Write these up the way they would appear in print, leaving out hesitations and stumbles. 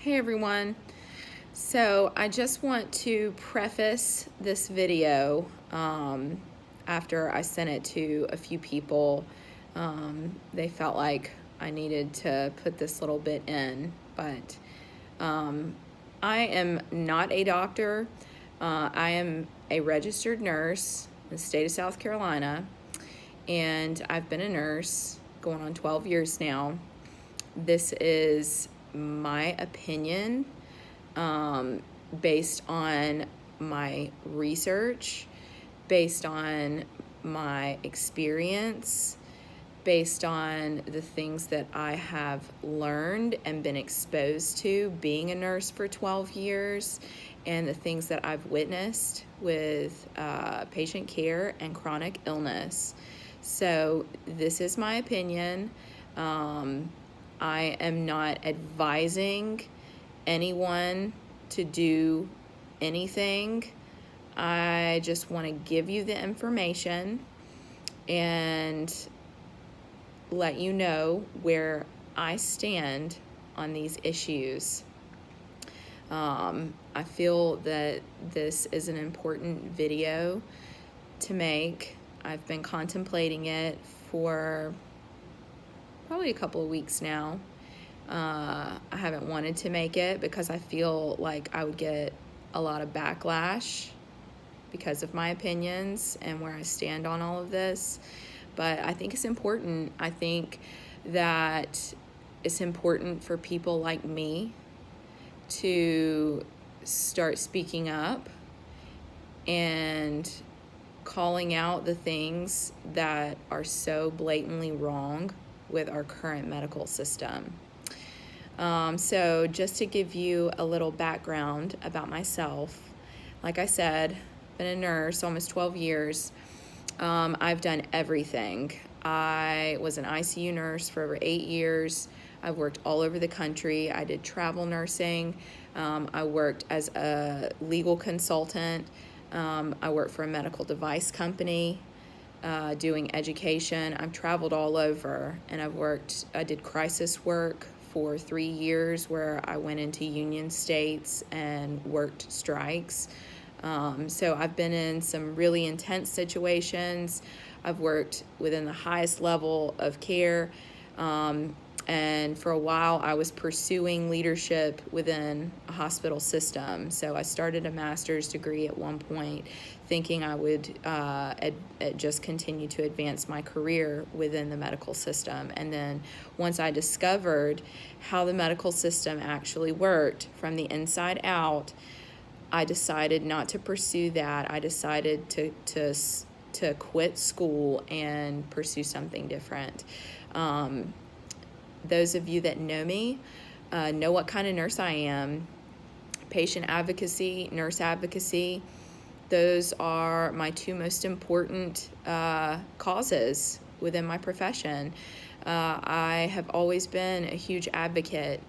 Hey everyone. So I just want to preface this video after I sent it to a few people. They felt like I needed to put this little bit in, but I am not a doctor. I am a registered nurse in the state of South Carolina, and I've been a nurse going on 12 years now. This is my opinion based on my research, based on my experience, based on the things that I have learned and been exposed to being a nurse for 12 years, and the things that I've witnessed with patient care and chronic illness. So this is my opinion. I am not advising anyone to do anything. I just want to give you the information and let you know where I stand on these issues. I feel that this is an important video to make. I've been contemplating it for probably a couple of weeks now. I haven't wanted to make it because I feel like I would get a lot of backlash because of my opinions and where I stand on all of this. But I think it's important. I think that it's important for people like me to start speaking up and calling out the things that are so blatantly wrong with our current medical system. So just to give you a little background about myself, like I said, been a nurse almost 12 years. I've done everything. I was an ICU nurse for over 8 years. I've worked all over the country. I did travel nursing. I worked as a legal consultant. I worked for a medical device company doing education. I've traveled all over, and I did crisis work for 3 years where I went into union states and worked strikes. So I've been in some really intense situations. I've worked within the highest level of care. And for a while, I was pursuing leadership within a hospital system. So I started a master's degree at one point, thinking I would just continue to advance my career within the medical system. And then once I discovered how the medical system actually worked from the inside out, I decided not to pursue that. I decided to quit school and pursue something different. Those of you that know me know what kind of nurse I am. Patient advocacy, nurse advocacy, those are my two most important causes within my profession. I have always been a huge advocate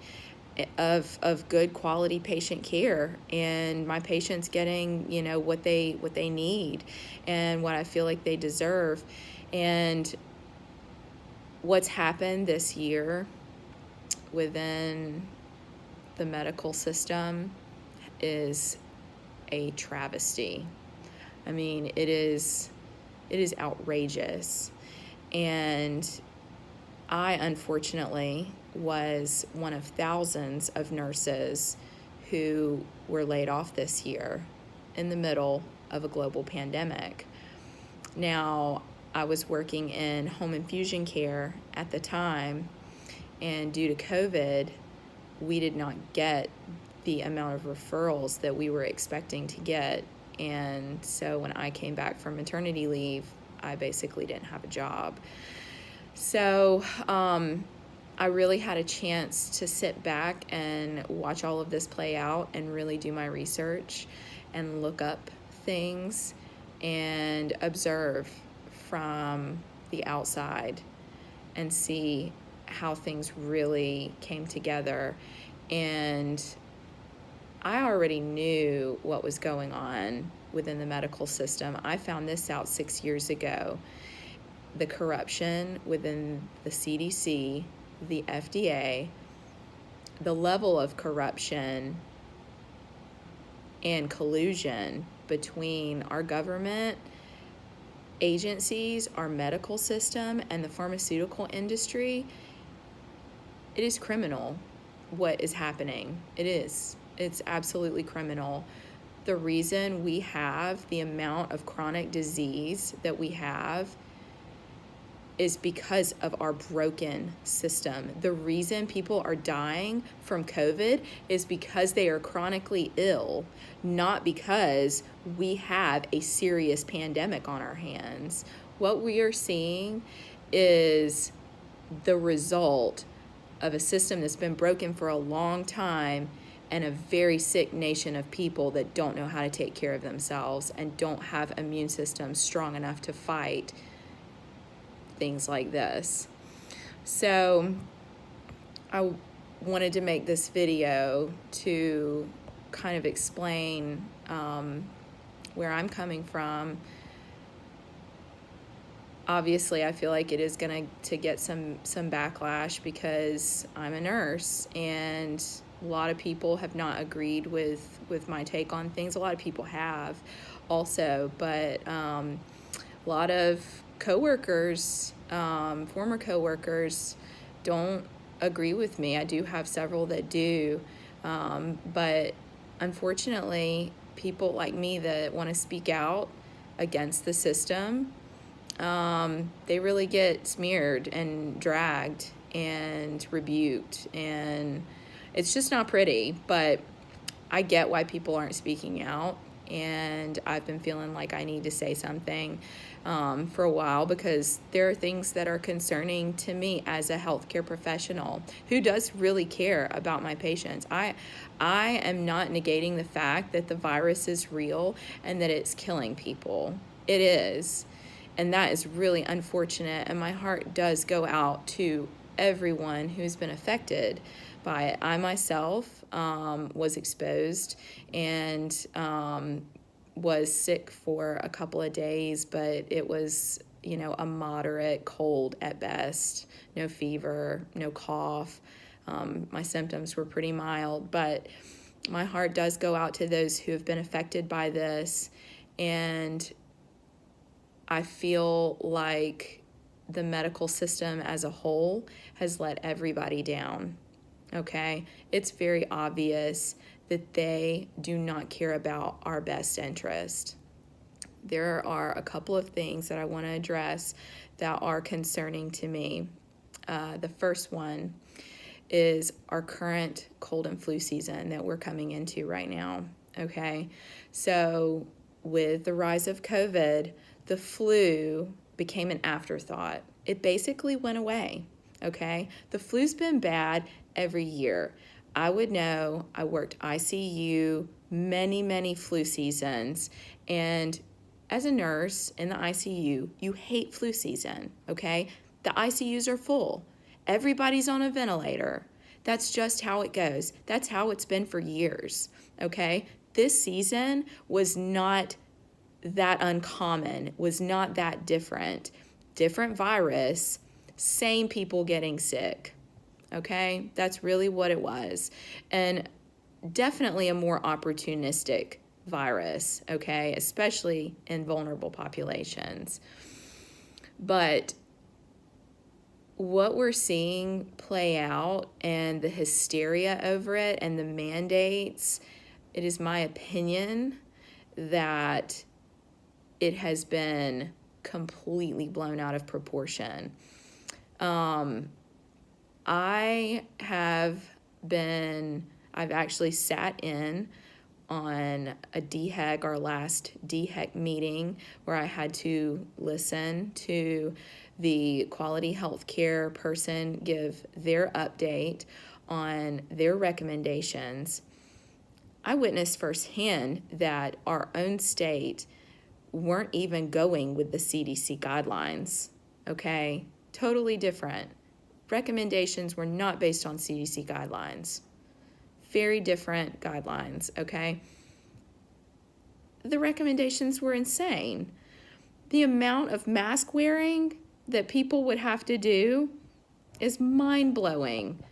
of good quality patient care and my patients getting, what they need and what I feel like they deserve. And what's happened this year within the medical system is a travesty. I mean, it is outrageous. And I, unfortunately, was one of thousands of nurses who were laid off this year in the middle of a global pandemic. Now, I was working in home infusion care at the time, and due to COVID, we did not get the amount of referrals that we were expecting to get. And so when I came back from maternity leave, I basically didn't have a job. So I really had a chance to sit back and watch all of this play out and really do my research and look up things and observe from the outside and see how things really came together. And I already knew what was going on within the medical system. I found this out 6 years ago. The corruption within the CDC, the FDA, the level of corruption and collusion between our government agencies, our medical system, and the pharmaceutical industry, it is criminal what is happening. It is. It's absolutely criminal. The reason we have the amount of chronic disease that we have is because of our broken system. The reason people are dying from COVID is because they are chronically ill, not because we have a serious pandemic on our hands. What we are seeing is the result of a system that's been broken for a long time and a very sick nation of people that don't know how to take care of themselves and don't have immune systems strong enough to fight things like this. So I wanted to make this video to kind of explain where I'm coming from. Obviously, I feel like it is going to get some backlash because I'm a nurse, and a lot of people have not agreed with my take on things. A lot of people have also, but a lot of coworkers, former coworkers, don't agree with me. I do have several that do, but unfortunately, people like me that want to speak out against the system, they really get smeared and dragged and rebuked, and it's just not pretty. But I get why people aren't speaking out, and I've been feeling like I need to say something for a while, because there are things that are concerning to me as a healthcare professional who does really care about my patients. I am not negating the fact that the virus is real and that it's killing people. It is. And that is really unfortunate, and my heart does go out to everyone who's been affected by it. I myself was exposed and was sick for a couple of days, but it was, a moderate cold at best. No fever, no cough. My symptoms were pretty mild, but my heart does go out to those who have been affected by this, and I feel like the medical system as a whole has let everybody down, okay? It's very obvious that they do not care about our best interest. There are a couple of things that I want to address that are concerning to me. The first one is our current cold and flu season that we're coming into right now, okay? So with the rise of COVID, the flu became an afterthought. It basically went away, okay? The flu's been bad every year. I would know. I worked ICU many flu seasons, and as a nurse in the ICU, you hate flu season, okay? The ICUs are full. Everybody's on a ventilator. That's just how it goes. That's how it's been for years, okay? This season was not that uncommon, was not that different. Different virus, same people getting sick, okay? That's really what it was. And definitely a more opportunistic virus, okay? Especially in vulnerable populations. But what we're seeing play out and the hysteria over it and the mandates, it is my opinion that it has been completely blown out of proportion. I've actually sat in on a DHEC, our last DHEC meeting, where I had to listen to the quality healthcare person give their update on their recommendations. I witnessed firsthand that our own state weren't even going with the CDC guidelines, okay? Totally different. Recommendations were not based on CDC guidelines. Very different guidelines, okay? The recommendations were insane. The amount of mask wearing that people would have to do is mind-blowing.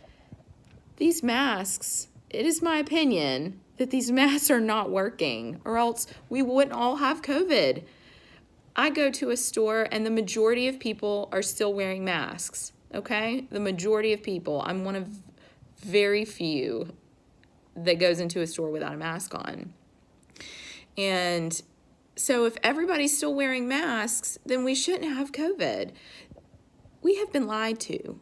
these masks, it is my opinion that these masks are not working, or else we wouldn't all have COVID. I go to a store and the majority of people are still wearing masks, okay? The majority of people. I'm one of very few that goes into a store without a mask on. And so if everybody's still wearing masks, then we shouldn't have COVID. We have been lied to.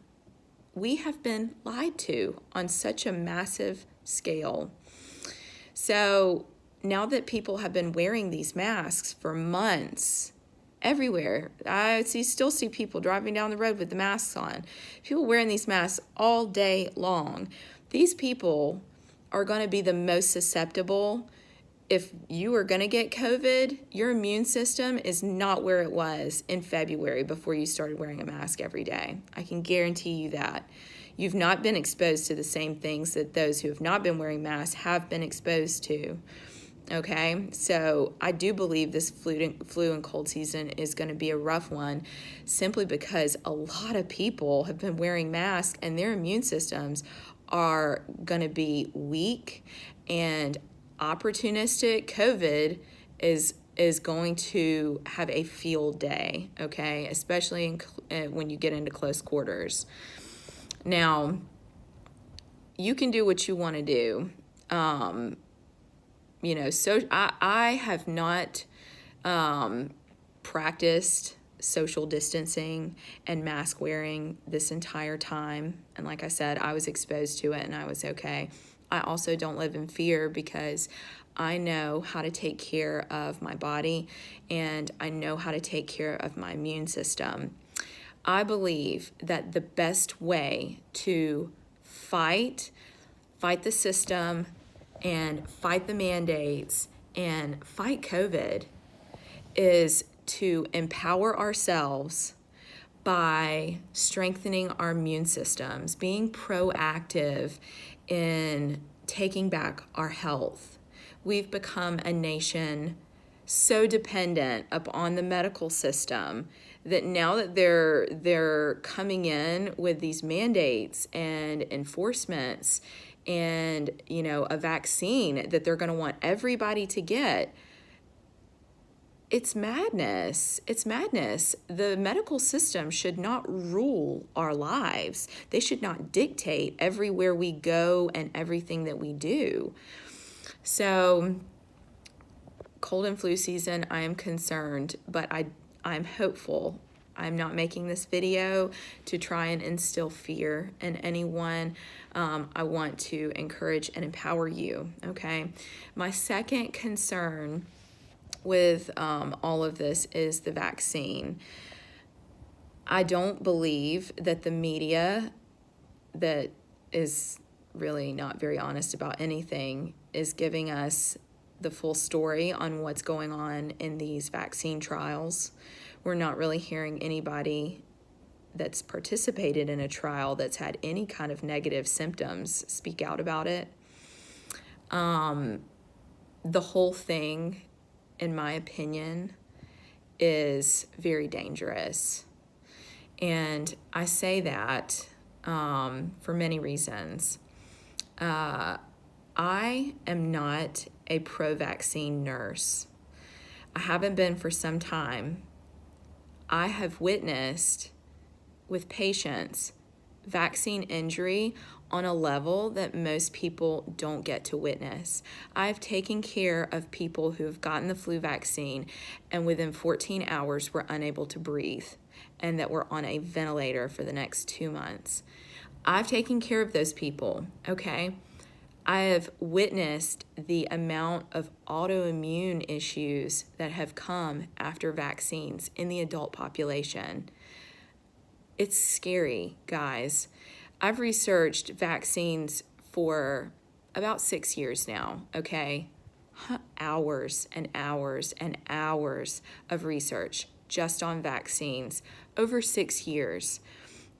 We have been lied to on such a massive scale. So now that people have been wearing these masks for months, everywhere, I still see people driving down the road with the masks on. People wearing these masks all day long. These people are going to be the most susceptible. If you are going to get COVID, your immune system is not where it was in February before you started wearing a mask every day. I can guarantee you that. You've not been exposed to the same things that those who have not been wearing masks have been exposed to. Okay, so I do believe this flu and cold season is going to be a rough one, simply because a lot of people have been wearing masks and their immune systems are going to be weak, and opportunistic COVID is going to have a field day, okay, especially when you get into close quarters. Now, you can do what you want to do. So I have not practiced social distancing and mask wearing this entire time. And like I said, I was exposed to it and I was okay. I also don't live in fear because I know how to take care of my body and I know how to take care of my immune system. I believe that the best way to fight the system and fight the mandates and fight COVID is to empower ourselves by strengthening our immune systems, being proactive in taking back our health. We've become a nation so dependent upon the medical system that now that they're coming in with these mandates and enforcements and, a vaccine that they're going to want everybody to get, it's madness. It's madness. The medical system should not rule our lives. They should not dictate everywhere we go and everything that we do. So, cold and flu season, I am concerned, but I'm hopeful. I'm not making this video to try and instill fear in anyone. I want to encourage and empower you, okay? My second concern with all of this is the vaccine. I don't believe that the media, that is really not very honest about anything, is giving us the full story on what's going on in these vaccine trials. We're not really hearing anybody that's participated in a trial that's had any kind of negative symptoms speak out about it. The whole thing, in my opinion, is very dangerous. And I say that for many reasons. I am not a pro-vaccine nurse. I haven't been for some time. I have witnessed with patients vaccine injury on a level that most people don't get to witness. I've taken care of people who have gotten the flu vaccine and within 14 hours were unable to breathe and that were on a ventilator for the next 2 months. I've taken care of those people, okay? I have witnessed the amount of autoimmune issues that have come after vaccines in the adult population. It's scary, guys. I've researched vaccines for about 6 years now, okay? Hours and hours and hours of research just on vaccines over 6 years.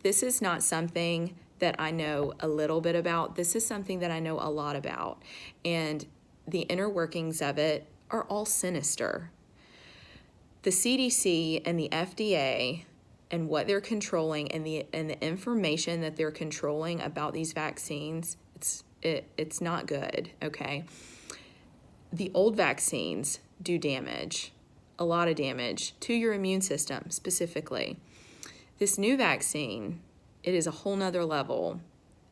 This is not something that I know a little bit about. This is something that I know a lot about. And the inner workings of it are all sinister. The CDC and the FDA and what they're controlling and the information that they're controlling about these vaccines it's not good, okay? The old vaccines do damage, a lot of damage to your immune system specifically. This new vaccine, it is a whole nother level.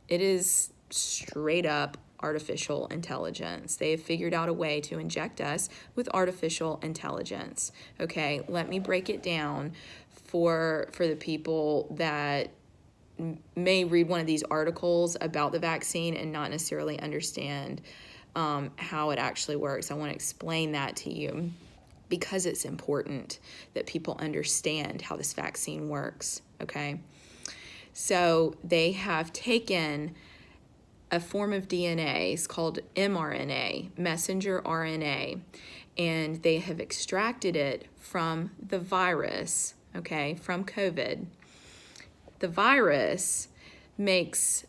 It is straight up artificial intelligence. They have figured out a way to inject us with artificial intelligence. Okay, let me break it down for the people that may read one of these articles about the vaccine and not necessarily understand how it actually works. I want to explain that to you because it's important that people understand how this vaccine works, okay? So they have taken a form of DNA, it's called mRNA, messenger RNA, and they have extracted it from the virus, okay, from COVID. The virus makes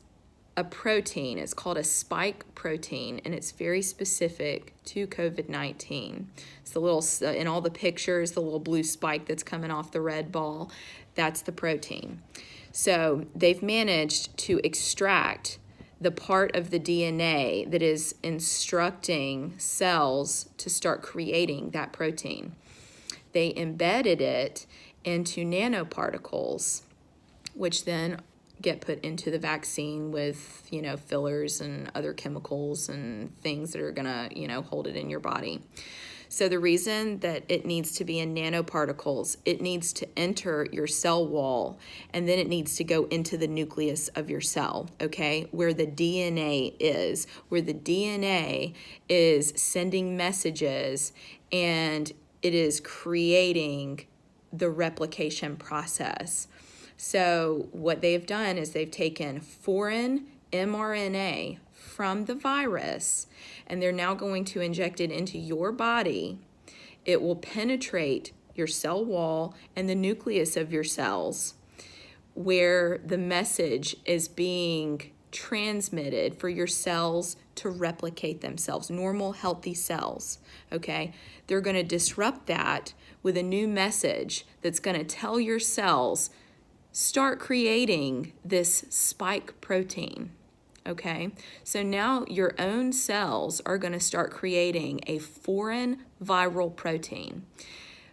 a protein. It's called a spike protein, and it's very specific to COVID-19. It's the little, in all the pictures, the little blue spike that's coming off the red ball, that's the protein. So they've managed to extract the part of the DNA that is instructing cells to start creating that protein. They embedded it into nanoparticles, which then get put into the vaccine with, fillers and other chemicals and things that are gonna, hold it in your body. So the reason that it needs to be in nanoparticles, it needs to enter your cell wall, and then it needs to go into the nucleus of your cell, okay, where the DNA is, sending messages, and it is creating the replication process. So what they've done is they've taken foreign mRNA from the virus, and they're now going to inject it into your body. It will penetrate your cell wall and the nucleus of your cells, where the message is being transmitted for your cells to replicate themselves, normal, healthy cells, okay? They're going to disrupt that with a new message that's going to tell your cells, start creating this spike protein, okay? So now your own cells are going to start creating a foreign viral protein.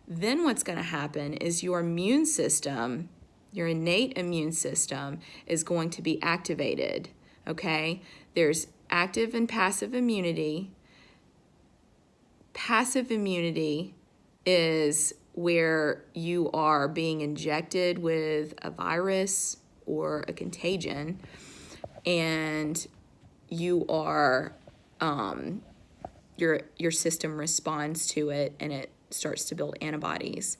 Then what's going to happen is your immune system, your innate immune system, is going to be activated, okay? There's active and passive immunity. Passive immunity is where you are being injected with a virus or a contagion, and you are your system responds to it, and it starts to build antibodies.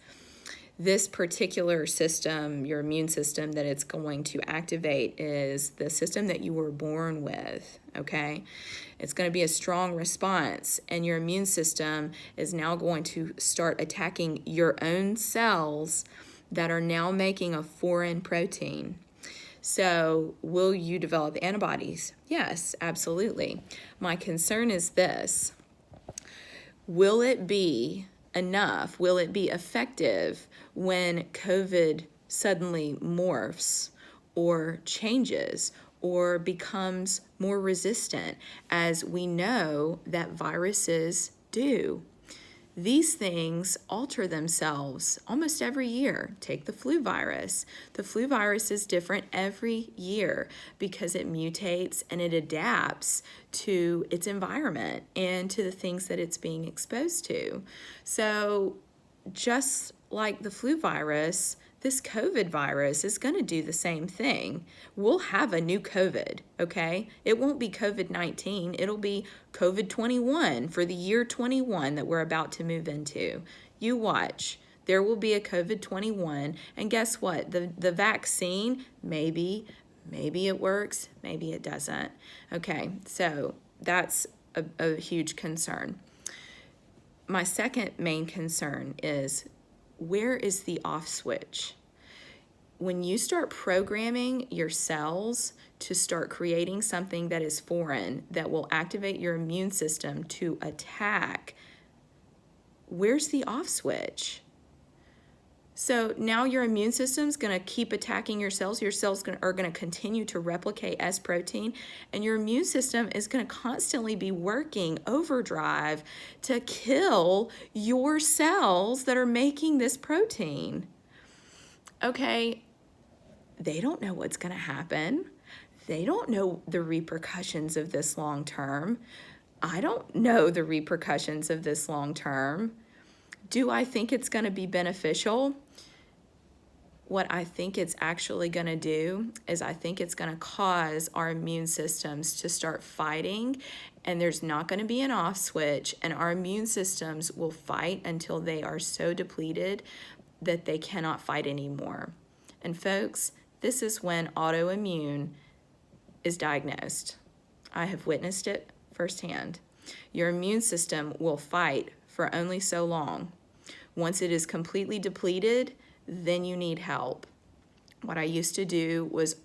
This particular system, your immune system that it's going to activate, is the system that you were born with, okay? It's going to be a strong response, and your immune system is now going to start attacking your own cells that are now making a foreign protein. So will you develop antibodies? Yes, absolutely. My concern is this: will it be enough? Will it be effective when COVID suddenly morphs or changes or becomes more resistant, as we know that viruses do? These things alter themselves almost every year. Take the flu virus. The flu virus is different every year because it mutates and it adapts to its environment and to the things that it's being exposed to. So just like the flu virus, this COVID virus is going to do the same thing. We'll have a new COVID, okay? It won't be COVID-19. It'll be COVID-21 for the year 21 that we're about to move into. You watch. There will be a COVID-21, and guess what? The vaccine, maybe it works, maybe it doesn't. Okay, so that's a huge concern. My second main concern is, where is the off switch? When you start programming your cells to start creating something that is foreign, that will activate your immune system to attack, where's the off switch? So now your immune system's going to keep attacking your cells. Your cells are going to continue to replicate S protein, and your immune system is going to constantly be working overdrive to kill your cells that are making this protein. Okay, they don't know what's going to happen. They don't know the repercussions of this long term. I don't know the repercussions of this long term. Do I think it's going to be beneficial? What I think it's actually going to do is I think it's going to cause our immune systems to start fighting, and there's not going to be an off switch, and our immune systems will fight until they are so depleted that they cannot fight anymore. And folks, this is when autoimmune is diagnosed. I have witnessed it firsthand. Your immune system will fight for only so long. Once it is completely depleted, then you need help. What I used to do was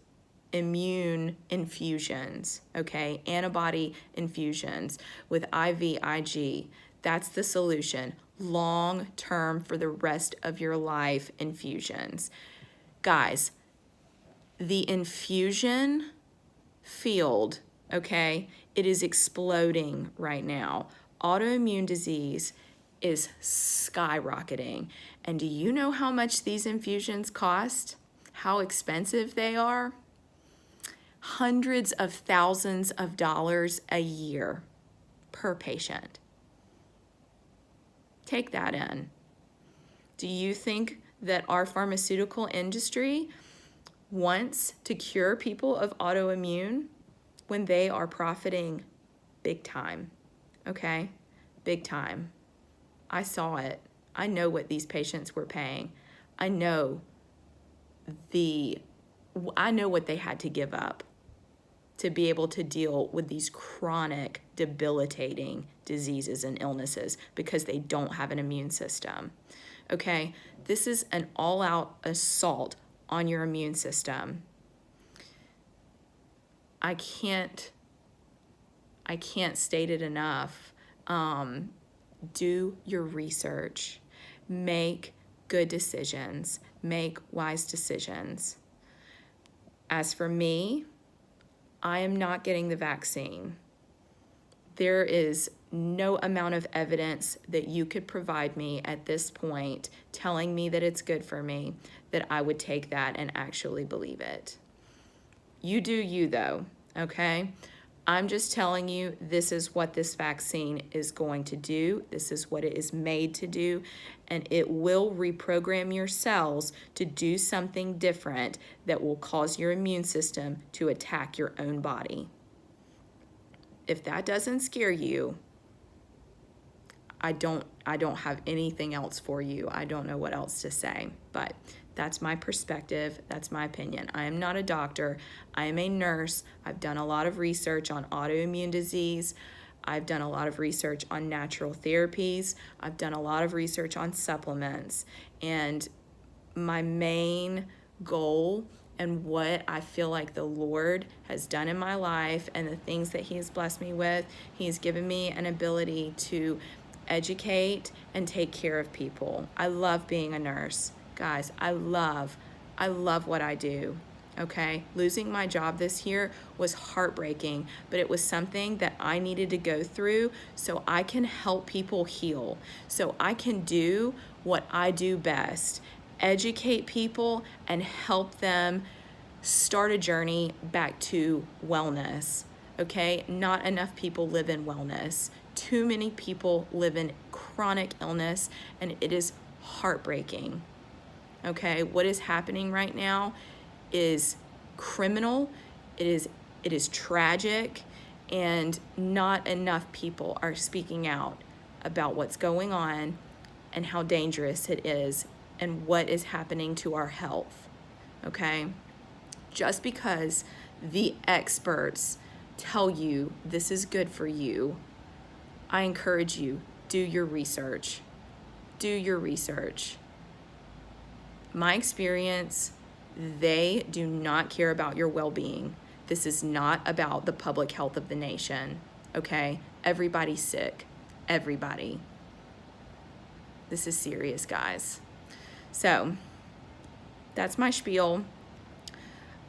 immune infusions, okay? Antibody infusions with IVIG. That's the solution. Long-term for the rest of your life infusions. Guys, the infusion field, okay, it is exploding right now. Autoimmune disease is skyrocketing. And do you know how much these infusions cost? How expensive they are? Hundreds of thousands of dollars a year per patient. Take that in. Do you think that our pharmaceutical industry wants to cure people of autoimmune when they are profiting big time? Okay? Big time. I saw it. I know what these patients were paying. I know what they had to give up to be able to deal with these chronic, debilitating diseases and illnesses because they don't have an immune system. Okay? This is an all-out assault on your immune system. I can't state it enough. Do your research. Make good decisions. Make wise decisions. As for me, I am not getting the vaccine. There is no amount of evidence that you could provide me at this point telling me that it's good for me that I would take that and actually believe it. You do you though, okay? I'm just telling you this is what this vaccine is going to do. This is what it is made to do, and it will reprogram your cells to do something different that will cause your immune system to attack your own body. If that doesn't scare you, I don't have anything else for you. I don't know what else to say, but that's my perspective. That's my opinion. I am not a doctor. I am a nurse. I've done a lot of research on autoimmune disease. I've done a lot of research on natural therapies. I've done a lot of research on supplements. And my main goal and what I feel like the Lord has done in my life and the things that He has blessed me with, He has given me an ability to educate and take care of people. I love being a nurse. Guys, I love what I do, okay? Losing my job this year was heartbreaking, but it was something that I needed to go through so I can help people heal, so I can do what I do best, educate people and help them start a journey back to wellness, okay? Not enough people live in wellness. Too many people live in chronic illness, and it is heartbreaking. Okay, what is happening right now is criminal. It is tragic, and not enough people are speaking out about what's going on and how dangerous it is and what is happening to our health. Okay, just because the experts tell you this is good for you, I encourage you, do your research. Do your research. My experience, they do not care about your well-being. This is not about the public health of the nation, okay? Everybody's sick. Everybody. This is serious, guys. So that's my spiel.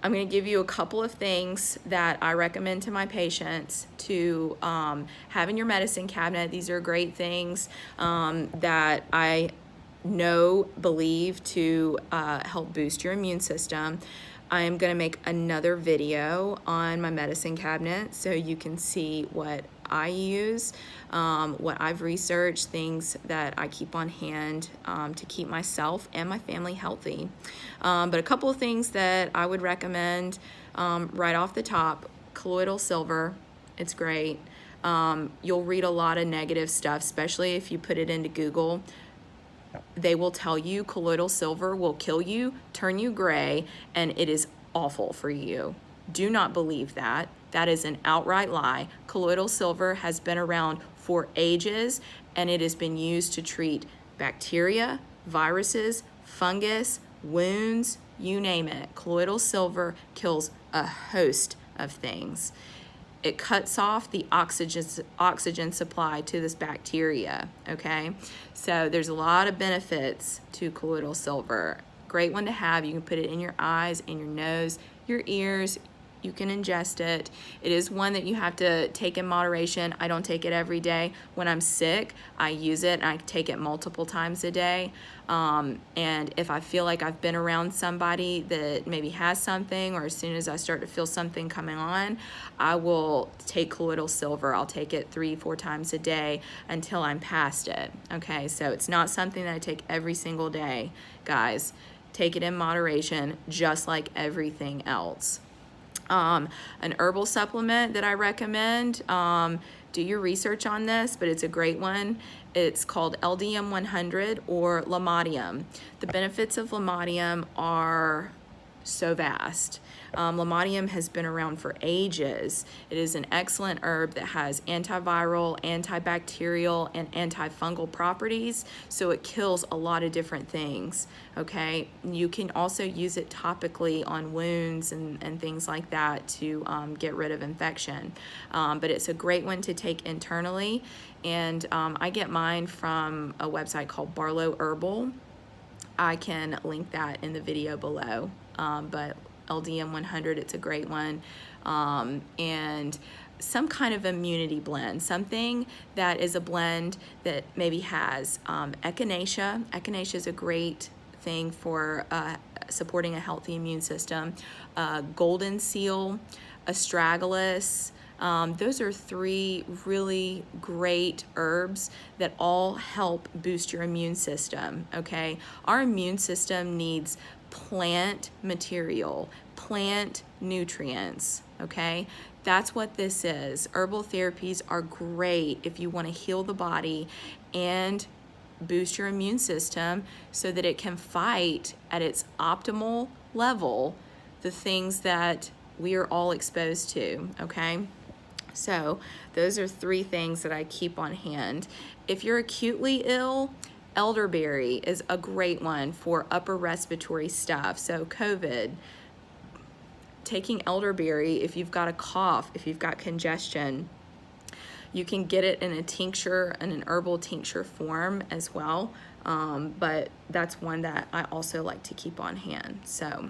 I'm going to give you a couple of things that I recommend to my patients to have in your medicine cabinet. These are great things that I believe to help boost your immune system. I am going to make another video on my medicine cabinet so you can see what I use, what I've researched, things that I keep on hand to keep myself and my family healthy. But a couple of things that I would recommend right off the top: colloidal silver. It's great. You'll read a lot of negative stuff, especially if you put it into Google. They will tell you colloidal silver will kill you, turn you gray, and it is awful for you. Do not believe that. That is an outright lie. Colloidal silver has been around for ages, and it has been used to treat bacteria, viruses, fungus, wounds, you name it. Colloidal silver kills a host of things. It cuts off the oxygen supply to this bacteria, okay? So there's a lot of benefits to colloidal silver. Great one to have. You can put it in your eyes, in your nose, your ears. You can ingest it. It is one that you have to take in moderation. I don't take it every day. When I'm sick, I use it and I take it multiple times a day. And if I feel like I've been around somebody that maybe has something, or as soon as I start to feel something coming on, I will take colloidal silver. I'll take it 3-4 times a day until I'm past it. Okay, so it's not something that I take every single day, guys. Take it in moderation, just like everything else. An herbal supplement that I recommend, do your research on this, but it's a great one. It's called LDM 100 or Lamodium. The benefits of Lamodium are so vast. Lamodium has been around for ages. It is an excellent herb that has antiviral, antibacterial, and antifungal properties, so it kills a lot of different things, okay? You can also use it topically on wounds and things like that to get rid of infection. But it's a great one to take internally, and I get mine from a website called Barlow Herbal. I can link that in the video below, but LDM 100, it's a great one. And some kind of immunity blend, something that is a blend that maybe has echinacea. Echinacea is a great thing for supporting a healthy immune system. Golden seal, astragalus. Those are 3 really great herbs that all help boost your immune system, okay? Our immune system needs plant material, plant nutrients, okay? That's what this is. Herbal therapies are great if you want to heal the body and boost your immune system so that it can fight at its optimal level the things that we are all exposed to, okay? So those are 3 things that I keep on hand. If you're acutely ill, elderberry is a great one for upper respiratory stuff. So COVID, taking elderberry, if you've got a cough, if you've got congestion, you can get it in a tincture, in an herbal tincture form as well. But that's one that I also like to keep on hand. So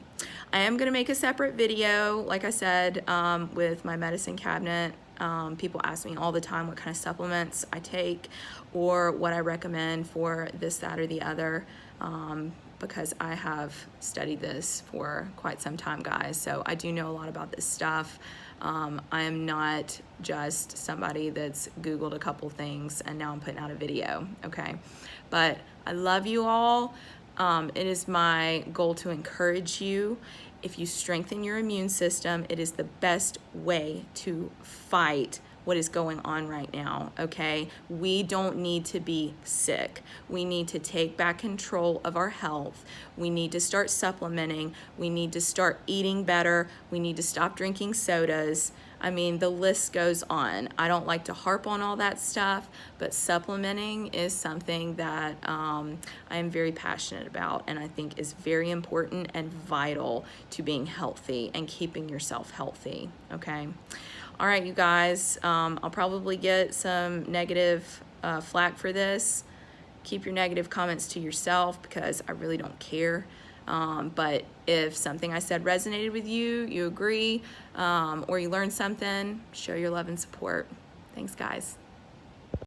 I am going to make a separate video, like I said, with my medicine cabinet. People ask me all the time what kind of supplements I take or what I recommend for this, that, or the other, because I have studied this for quite some time, guys. So I do know a lot about this stuff. I am not just somebody that's Googled a couple things and now I'm putting out a video, okay? But I love you all. It is my goal to encourage you. If you strengthen your immune system, it is the best way to fight what is going on right now, okay? We don't need to be sick. We need to take back control of our health. We need to start supplementing. We need to start eating better. We need to stop drinking sodas. I mean, the list goes on. I don't like to harp on all that stuff, but supplementing is something that I am very passionate about and I think is very important and vital to being healthy and keeping yourself healthy, okay? All right, you guys, I'll probably get some negative flack for this. Keep your negative comments to yourself because I really don't care. But if something I said resonated with you, you agree, or you learned something, show your love and support. Thanks, guys.